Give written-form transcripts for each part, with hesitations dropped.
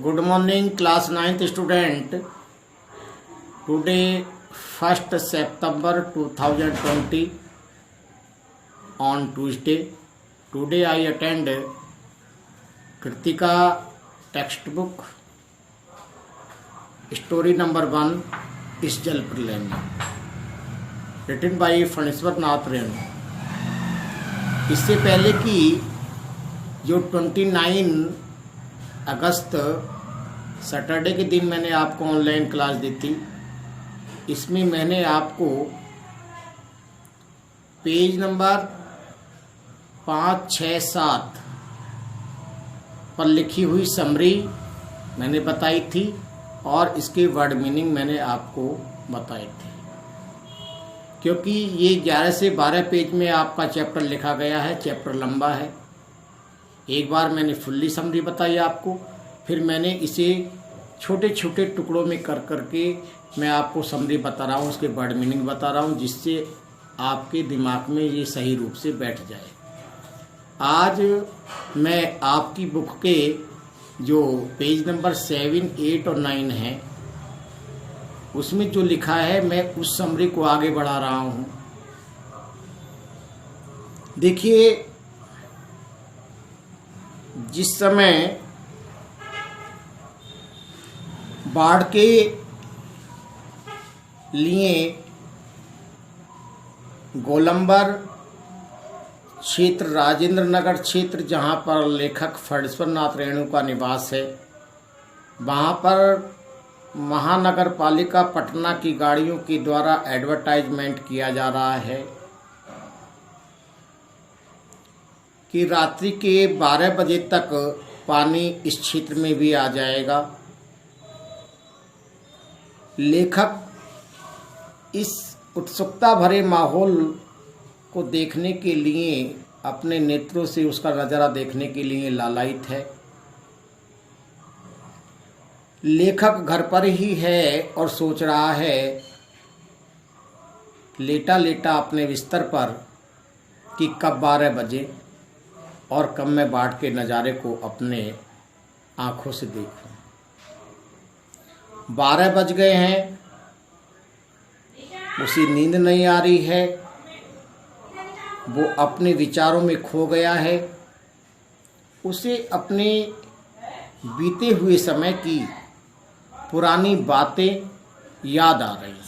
Good morning, class 9th student. Today, 1st September 2020, on Tuesday. Today I attend Kritika textbook, story number 1, इस जल प्रलय में, written by Phanishwar Nath Renu. इससे पहले कि जो 29 अगस्त सैटरडे के दिन मैंने आपको ऑनलाइन क्लास दी थी, इसमें मैंने आपको पेज नंबर 5, 6, 7 पर लिखी हुई समरी मैंने बताई थी और इसके वर्ड मीनिंग मैंने आपको बताए थे। क्योंकि ये 11 से 12 पेज में आपका चैप्टर लिखा गया है, चैप्टर लंबा है। एक बार मैंने फुल्ली समरी बताई आपको, फिर मैंने इसे छोटे छोटे टुकड़ों में कर करके मैं आपको समरी बता रहा हूँ, उसके वर्ड मीनिंग बता रहा हूँ, जिससे आपके दिमाग में ये सही रूप से बैठ जाए। आज मैं आपकी बुक के जो पेज नंबर 7, 8 और 9 है, उसमें जो लिखा है मैं उस समरी को आगे बढ़ा रहा हूँ। देखिए, जिस समय बाढ़ के लिए गोलंबर क्षेत्र, राजेंद्र नगर क्षेत्र, जहाँ पर लेखक फणीश्वर नाथ रेणु का निवास है, वहाँ पर महानगर पालिका पटना की गाड़ियों के द्वारा एडवर्टाइजमेंट किया जा रहा है कि रात्रि के 12 बजे तक पानी इस क्षेत्र में भी आ जाएगा। लेखक इस उत्सुकता भरे माहौल को देखने के लिए, अपने नेत्रों से उसका नज़ारा देखने के लिए लालायित है। लेखक घर पर ही है और सोच रहा है, लेटा लेटा अपने बिस्तर पर, कि कब 12 बजे और कब मैं बाढ़ के नज़ारे को अपने आँखों से देखूं। 12 बज गए हैं, उसे नींद नहीं आ रही है, वो अपने विचारों में खो गया है। उसे अपने बीते हुए समय की पुरानी बातें याद आ रही हैं।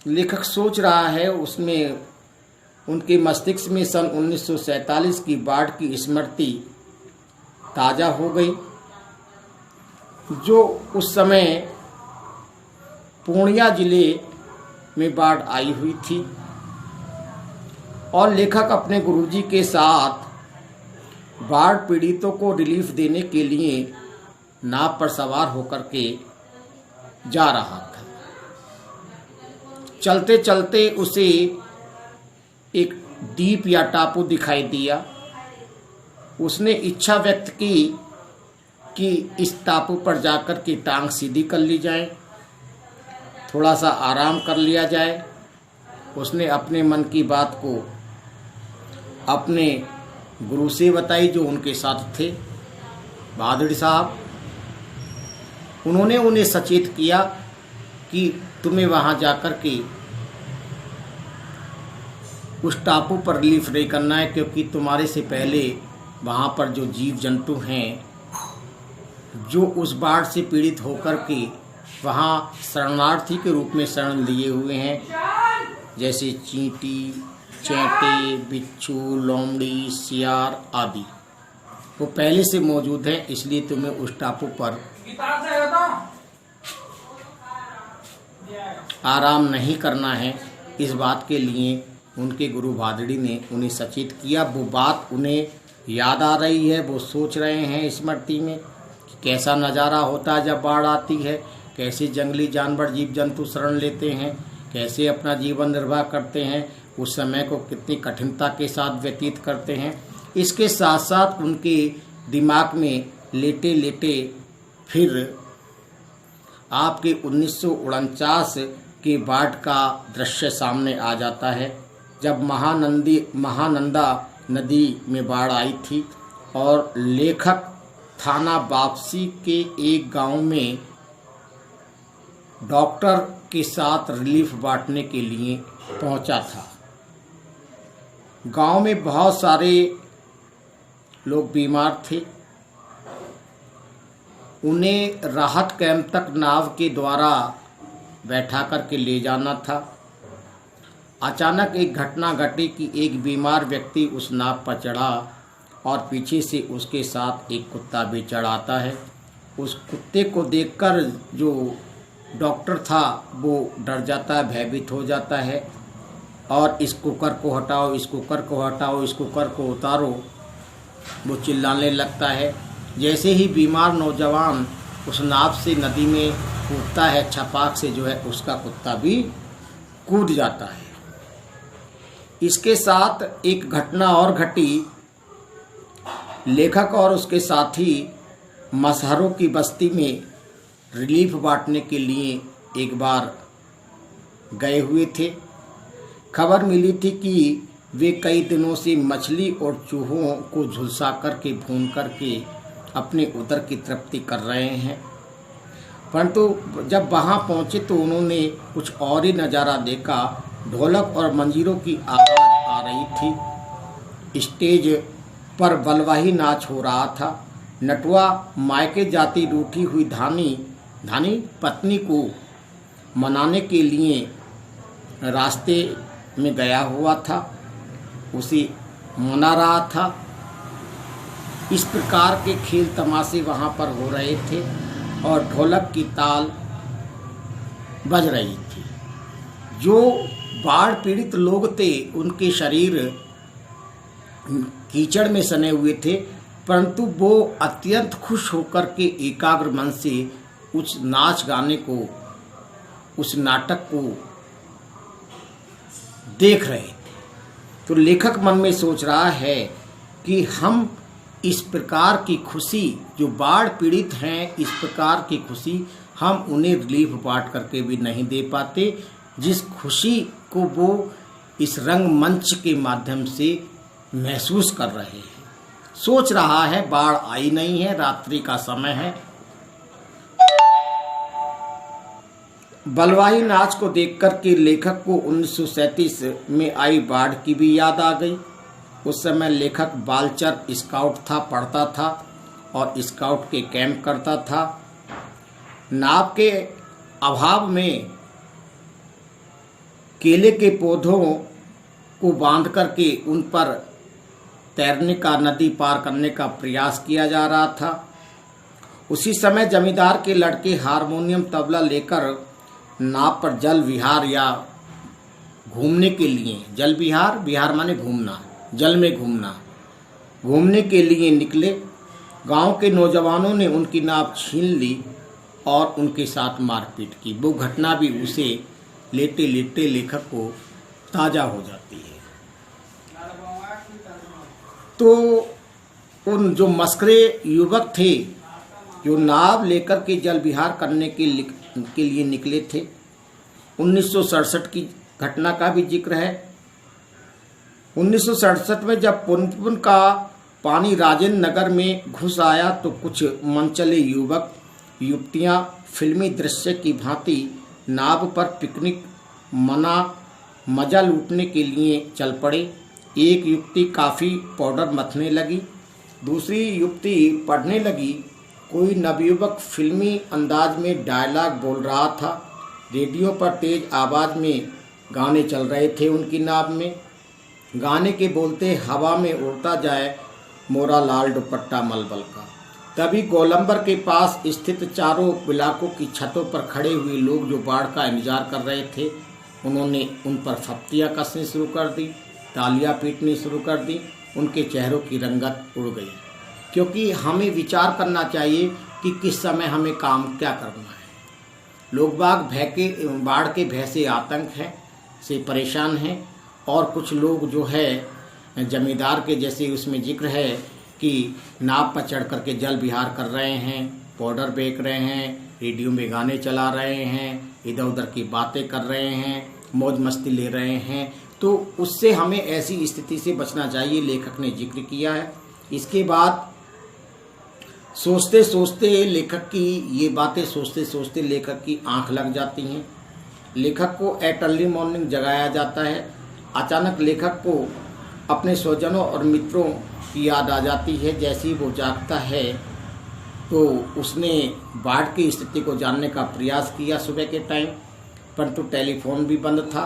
लेखक सोच रहा है, उसमें उनके मस्तिष्क में सन 1947 की बाढ़ की स्मृति ताज़ा हो गई, जो उस समय पूर्णिया जिले में बाढ़ आई हुई थी। और लेखक अपने गुरुजी के साथ बाढ़ पीड़ितों को रिलीफ देने के लिए नाव पर सवार होकर के जा रहा था। चलते चलते उसे एक द्वीप या टापू दिखाई दिया। उसने इच्छा व्यक्त की कि इस टापू पर जाकर के टांग सीधी कर ली जाए, थोड़ा सा आराम कर लिया जाए। उसने अपने मन की बात को अपने गुरु से बताई, जो उनके साथ थे, बहादुर साहब। उन्होंने उन्हें सचेत किया कि तुम्हें वहाँ जाकर के उस टापू पर रिलीफ नहीं करना है, क्योंकि तुम्हारे से पहले वहाँ पर जो जीव जंतु हैं, जो उस बाढ़ से पीड़ित होकर के वहाँ शरणार्थी के रूप में शरण लिए हुए हैं, जैसे चींटी, चैंटे, बिच्छू, लोमड़ी, सियार आदि, वो पहले से मौजूद हैं। इसलिए तुम्हें उस टापू पर आराम नहीं करना है। इस बात के लिए उनके गुरु भादड़ी ने उन्हें सचेत किया। वो बात उन्हें याद आ रही है, वो सोच रहे हैं स्मृति में कि कैसा नज़ारा होता है जब बाढ़ आती है, कैसे जंगली जानवर, जीव जंतु शरण लेते हैं, कैसे अपना जीवन निर्वाह करते हैं, उस समय को कितनी कठिनता के साथ व्यतीत करते हैं। इसके साथ साथ उनके दिमाग में लेटे लेटे फिर आपके 1949 के बाढ़ का दृश्य सामने आ जाता है, जब महानंदा नदी में बाढ़ आई थी और लेखक थाना वापसी के एक गांव में डॉक्टर के साथ रिलीफ बांटने के लिए पहुंचा था। गांव में बहुत सारे लोग बीमार थे। उन्हें राहत कैंप तक नाव के द्वारा बैठा करके ले जाना था। अचानक एक घटना घटी कि एक बीमार व्यक्ति उस नाव पर चढ़ा और पीछे से उसके साथ एक कुत्ता भी चढ़ आता है। उस कुत्ते को देखकर जो डॉक्टर था वो डर जाता है, भयभीत हो जाता है और इस कुकर को हटाओ, इस कुकर को हटाओ, इस कुकर को उतारो, वो चिल्लाने लगता है। जैसे ही बीमार नौजवान उस नाव से नदी में कूदता है, छपाक से जो है उसका कुत्ता भी कूद जाता है। इसके साथ एक घटना और घटी। लेखक और उसके साथी मसहरों की बस्ती में रिलीफ बांटने के लिए एक बार गए हुए थे। खबर मिली थी कि वे कई दिनों से मछली और चूहों को झुलसा करके भून करके अपने उदर की तृप्ति कर रहे हैं, परंतु जब वहां पहुंचे तो उन्होंने कुछ और ही नज़ारा देखा। ढोलक और मंजीरों की आवाज़ आ रही थी। स्टेज पर बलवाही नाच हो रहा था। नटुआ मायके जाती रूठी हुई धानी पत्नी को मनाने के लिए रास्ते में गया हुआ था, उसे मना रहा था। इस प्रकार के खेल तमाशे वहाँ पर हो रहे थे और ढोलक की ताल बज रही थी। जो बाढ़ पीड़ित लोग थे उनके शरीर कीचड़ में सने हुए थे, परंतु वो अत्यंत खुश होकर के एकाग्र मन से उस नाच गाने को, उस नाटक को देख रहे थे। तो लेखक मन में सोच रहा है कि हम इस प्रकार की खुशी, जो बाढ़ पीड़ित हैं, इस प्रकार की खुशी हम उन्हें रिलीफ बांट करके भी नहीं दे पाते, जिस खुशी को वो इस रंगमंच के माध्यम से महसूस कर रहे हैं। सोच रहा है बाढ़ आई नहीं है, रात्रि का समय है। बलवाही नाच को देखकर के लेखक को 1937 में आई बाढ़ की भी याद आ गई। उस समय लेखक बालचर स्काउट था, पढ़ता था और स्काउट के कैंप करता था। नाव के अभाव में केले के पौधों को बांध करके उन पर तैरने का, नदी पार करने का प्रयास किया जा रहा था। उसी समय जमींदार के लड़के हारमोनियम तबला लेकर नाव पर जल विहार या घूमने के लिए, जल विहार, विहार माने घूमना, जल में घूमना, घूमने के लिए निकले। गांव के नौजवानों ने उनकी नाव छीन ली और उनके साथ मारपीट की। वो घटना भी उसे लेटे लेटे लेखक को ताज़ा हो जाती है। तो उन जो मस्करे युवक थे, जो नाव लेकर के जल विहार करने के लिए निकले थे, 1967 की घटना का भी जिक्र है। 1967 में जब पुनपुन का पानी राजेंद्र नगर में घुस आया तो कुछ मनचले युवक युवतियां फिल्मी दृश्य की भांति नाव पर पिकनिक मजा लूटने के लिए चल पड़े। एक युवती काफ़ी पाउडर मथने लगी, दूसरी युवती पढ़ने लगी। कोई नवयुवक फिल्मी अंदाज में डायलॉग बोल रहा था। रेडियो पर तेज आवाज़ में गाने चल रहे थे उनकी नाव में। गाने के बोलते हवा में उड़ता जाए मोरा लाल दुपट्टा मलबल का। तभी गोलंबर के पास स्थित चारों इलाकों की छतों पर खड़े हुए लोग जो बाढ़ का इंतजार कर रहे थे, उन्होंने उन पर फप्तियाँ कसनी शुरू कर दी, तालियां पीटनी शुरू कर दी। उनके चेहरों की रंगत उड़ गई, क्योंकि हमें विचार करना चाहिए कि किस समय हमें काम क्या करना है। लोग बाग बाढ़ के भय से आतंक से परेशान हैं और कुछ लोग जो है जमींदार के जैसे उसमें जिक्र है कि नाव पर चढ़ करके जल विहार कर रहे हैं, पाउडर बेच रहे हैं, रेडियो में गाने चला रहे हैं, इधर उधर की बातें कर रहे हैं, मौज मस्ती ले रहे हैं। तो उससे हमें ऐसी स्थिति से बचना चाहिए, लेखक ने जिक्र किया है। इसके बाद सोचते सोचते लेखक की ये बातें सोचते सोचते लेखक की आंख लग जाती हैं। लेखक को एट अर्ली मॉर्निंग जगाया जाता है। अचानक लेखक को अपने स्वजनों और मित्रों की याद आ जाती है। जैसे ही वो जागता है तो उसने बाढ़ की स्थिति को जानने का प्रयास किया सुबह के टाइम, परंतु टेलीफोन भी बंद था।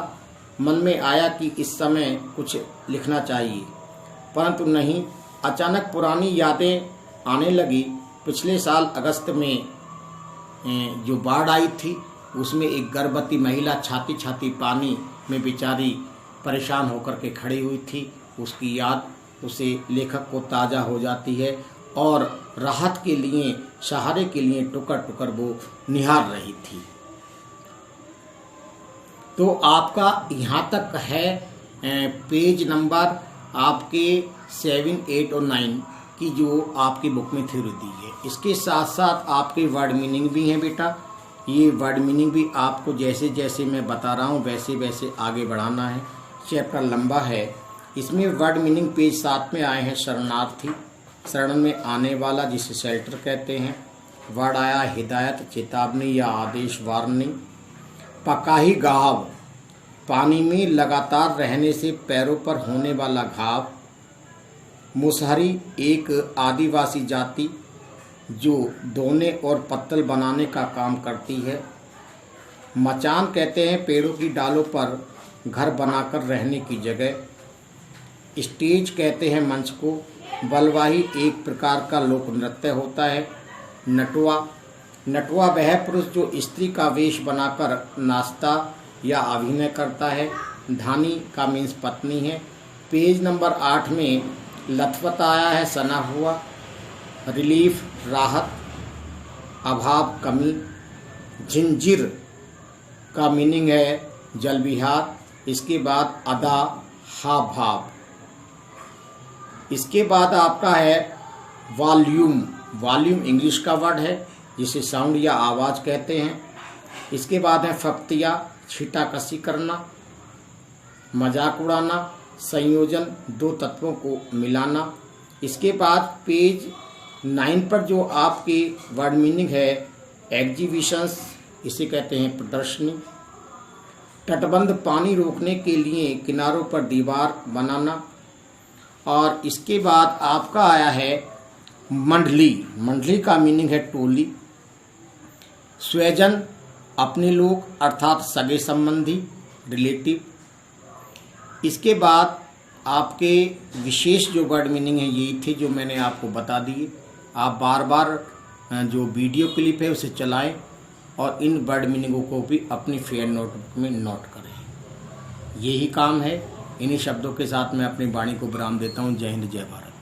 मन में आया कि इस समय कुछ लिखना चाहिए, परंतु नहीं। अचानक पुरानी यादें आने लगी। पिछले साल अगस्त में जो बाढ़ आई थी उसमें एक गर्भवती महिला छाती छाती पानी में बेचारी परेशान होकर के खड़ी हुई थी। उसकी याद उसे लेखक को ताज़ा हो जाती है और राहत के लिए, सहारे के लिए टुकर टुकर वो निहार रही थी। तो आपका यहाँ तक है पेज नंबर आपके 7, 8 और 9 की जो आपकी बुक में थ्योरी दी है। इसके साथ साथ आपके वर्ड मीनिंग भी हैं बेटा। ये वर्ड मीनिंग भी आपको जैसे जैसे मैं बता रहा हूँ वैसे वैसे आगे बढ़ाना है। चैप्टर लंबा है। इसमें वर्ड मीनिंग पेज 7 में आए हैं। शरणार्थी, शरण में आने वाला जिसे शेल्टर कहते हैं। वर्ड आया हिदायत, चेतावनी या आदेश, वार्निंग। पकाही घाव, पानी में लगातार रहने से पैरों पर होने वाला घाव। मुसहरी, एक आदिवासी जाति जो दोने और पत्तल बनाने का काम करती है। मचान कहते हैं पेड़ों की डालों पर घर बनाकर रहने की जगह। स्टेज कहते हैं मंच को। बलवाही एक प्रकार का लोक नृत्य होता है। नटुआ, नटुआ वह पुरुष जो स्त्री का वेश बनाकर नाचता या अभिनय करता है। धानी का मीन्स पत्नी है। पेज नंबर 8 में लथपथ आया है, सना हुआ। रिलीफ, राहत, अभाव, कमी। झिंझिर का मीनिंग है जल विहार। इसके बाद अदा, हाव भाव। इसके बाद आपका है वॉल्यूम। वॉल्यूम इंग्लिश का वर्ड है जिसे साउंड या आवाज़ कहते हैं। इसके बाद है फप्तिया, छींटाकशी करना, मजाक उड़ाना, संयोजन, दो तत्वों को मिलाना। इसके बाद पेज 9 पर जो आपकी वर्ड मीनिंग है एग्जीबिशंस, इसे कहते हैं प्रदर्शनी। तटबंध, पानी रोकने के लिए किनारों पर दीवार बनाना। और इसके बाद आपका आया है मंडली। मंडली का मीनिंग है टोली। स्वजन, अपने लोग अर्थात सगे संबंधी, रिलेटिव। इसके बाद आपके विशेष जो वर्ड मीनिंग है यही थे जो मैंने आपको बता दिए। आप बार बार जो वीडियो क्लिप है उसे चलाएं और इन वर्ड मीनिंगों को भी अपनी फेयर नोटबुक में नोट करें। यही काम है। इन्हीं शब्दों के साथ मैं अपनी वाणी को विराम देता हूँ। जय हिंद, जय भारत।